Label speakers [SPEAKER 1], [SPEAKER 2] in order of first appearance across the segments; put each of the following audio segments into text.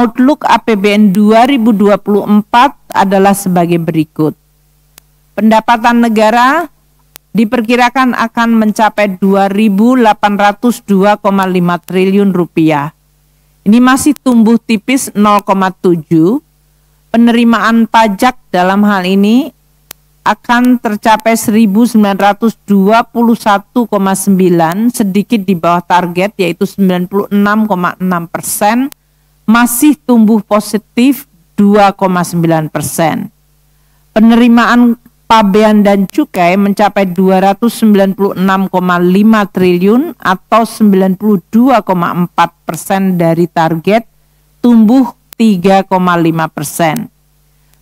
[SPEAKER 1] outlook APBN 2024 adalah sebagai berikut. Pendapatan negara diperkirakan akan mencapai 2.802,5 triliun rupiah. Ini masih tumbuh tipis 0,7. Penerimaan pajak dalam hal ini akan tercapai 1.921,9, sedikit di bawah target yaitu 96,6%, masih tumbuh positif 2,9%. Penerimaan pabean dan cukai mencapai 296,5 triliun atau 92,4% dari target, tumbuh 3,5%.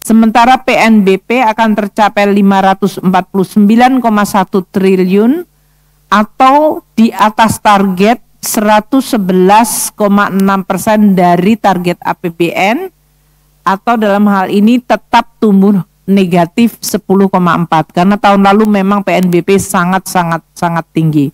[SPEAKER 1] Sementara PNBP akan tercapai 549,1 triliun atau di atas target 111,6% dari target APBN, atau dalam hal ini tetap tumbuh negatif 10,4 karena tahun lalu memang PNBP sangat tinggi.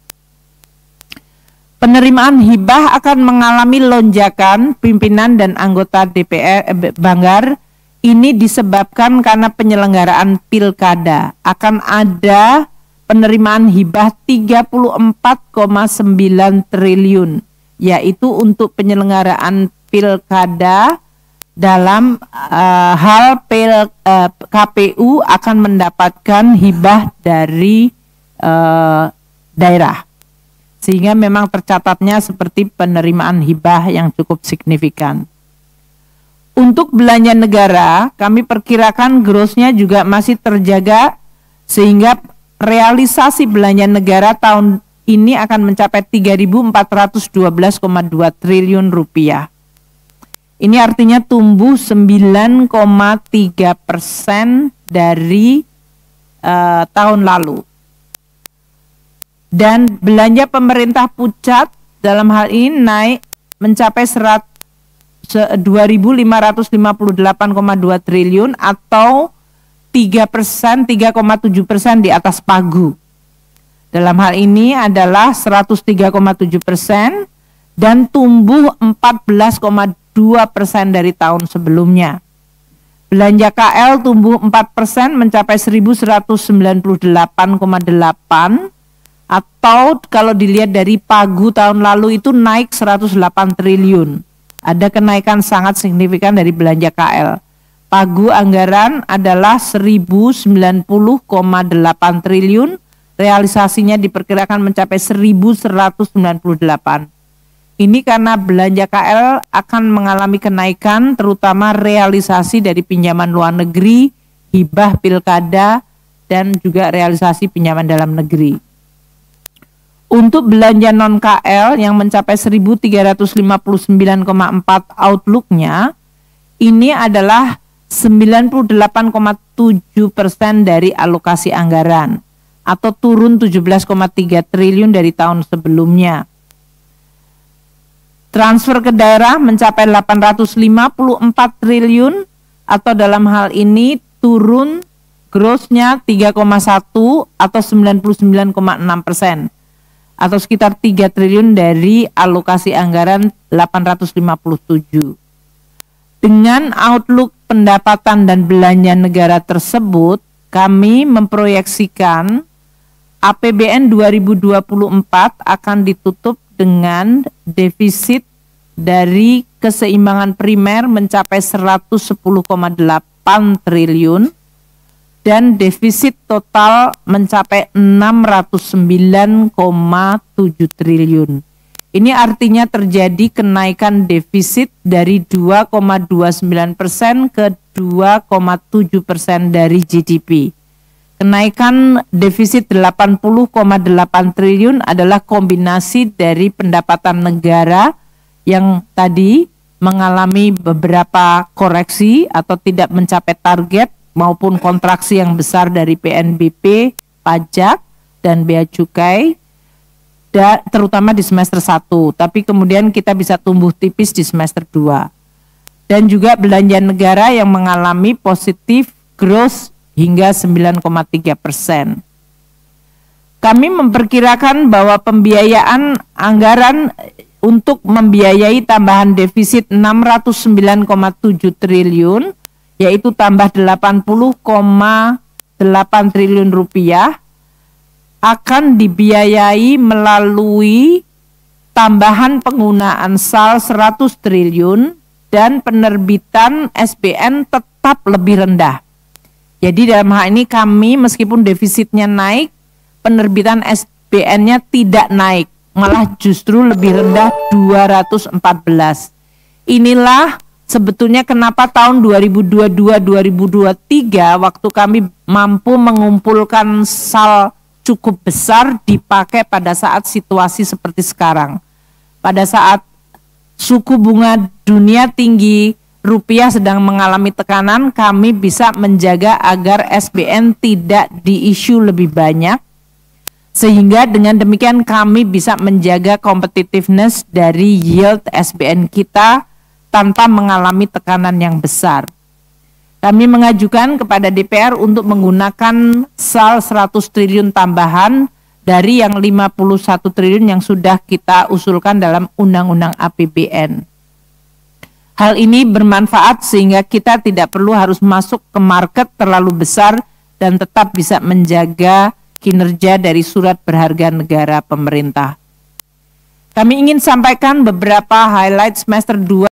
[SPEAKER 1] Penerimaan hibah akan mengalami lonjakan pimpinan dan anggota DPR Banggar. Ini disebabkan karena penyelenggaraan pilkada. Akan ada penerimaan hibah 34,9 triliun, yaitu untuk penyelenggaraan pilkada. Dalam hal KPU akan mendapatkan hibah dari daerah. Sehingga memang tercatatnya seperti penerimaan hibah yang cukup signifikan. Untuk belanja negara, kami perkirakan growth-nya juga masih terjaga sehingga realisasi belanja negara tahun ini akan mencapai 3.412,2 triliun rupiah. Ini artinya tumbuh 9,3% dari tahun lalu. Dan belanja pemerintah pusat dalam hal ini naik mencapai 2.558,2 triliun atau 3,7% di atas pagu. Dalam hal ini adalah 103,7% dan tumbuh 14,2% dari tahun sebelumnya. Belanja KL tumbuh 4% mencapai 1.198,8, atau kalau dilihat dari pagu tahun lalu itu naik 108 triliun. Ada kenaikan sangat signifikan dari belanja KL. Pagu anggaran adalah 1.090,8 triliun, realisasinya diperkirakan mencapai 1.198. Ini karena belanja KL akan mengalami kenaikan, terutama realisasi dari pinjaman luar negeri, hibah pilkada, dan juga realisasi pinjaman dalam negeri. Untuk belanja non-KL yang mencapai 1.359,4 outlook-nya, ini adalah 98,7% dari alokasi anggaran, atau turun 17,3 triliun dari tahun sebelumnya. Transfer ke daerah mencapai 854 triliun, atau dalam hal ini turun gross-nya 3,1 atau 99,6%. Atau sekitar 3 triliun dari alokasi anggaran 857. Dengan outlook pendapatan dan belanja negara tersebut, kami memproyeksikan APBN 2024 akan ditutup dengan defisit dari keseimbangan primer mencapai 110,8 triliun, dan defisit total mencapai 609,7 triliun. Ini artinya terjadi kenaikan defisit dari 2,29% ke 2,7% dari GDP. Kenaikan defisit 80,8 triliun adalah kombinasi dari pendapatan negara yang tadi mengalami beberapa koreksi atau tidak mencapai target, maupun kontraksi yang besar dari PNBP, pajak, dan bea cukai, terutama di semester 1, tapi kemudian kita bisa tumbuh tipis di semester 2. Dan juga belanja negara yang mengalami positif growth hingga 9,3%. Kami memperkirakan bahwa pembiayaan anggaran untuk membiayai tambahan defisit 609,7 triliun, yaitu tambah 80,8 triliun rupiah, akan dibiayai melalui tambahan penggunaan SAL 100 triliun dan penerbitan SBN tetap lebih rendah. Jadi dalam hal ini kami meskipun defisitnya naik, penerbitan SBN-nya tidak naik, malah justru lebih rendah 214. Inilah sebetulnya kenapa tahun 2022-2023 waktu kami mampu mengumpulkan SAL cukup besar dipakai pada saat situasi seperti sekarang. Pada saat suku bunga dunia tinggi, rupiah sedang mengalami tekanan, kami bisa menjaga agar SBN tidak diisu lebih banyak, sehingga dengan demikian kami bisa menjaga competitiveness dari yield SBN kita tanpa mengalami tekanan yang besar. Kami mengajukan kepada DPR untuk menggunakan SAL 100 triliun tambahan dari yang 51 triliun yang sudah kita usulkan dalam Undang-Undang APBN. Hal ini bermanfaat sehingga kita tidak perlu harus masuk ke market terlalu besar dan tetap bisa menjaga kinerja dari surat berharga negara pemerintah. Kami ingin sampaikan beberapa highlight semester 2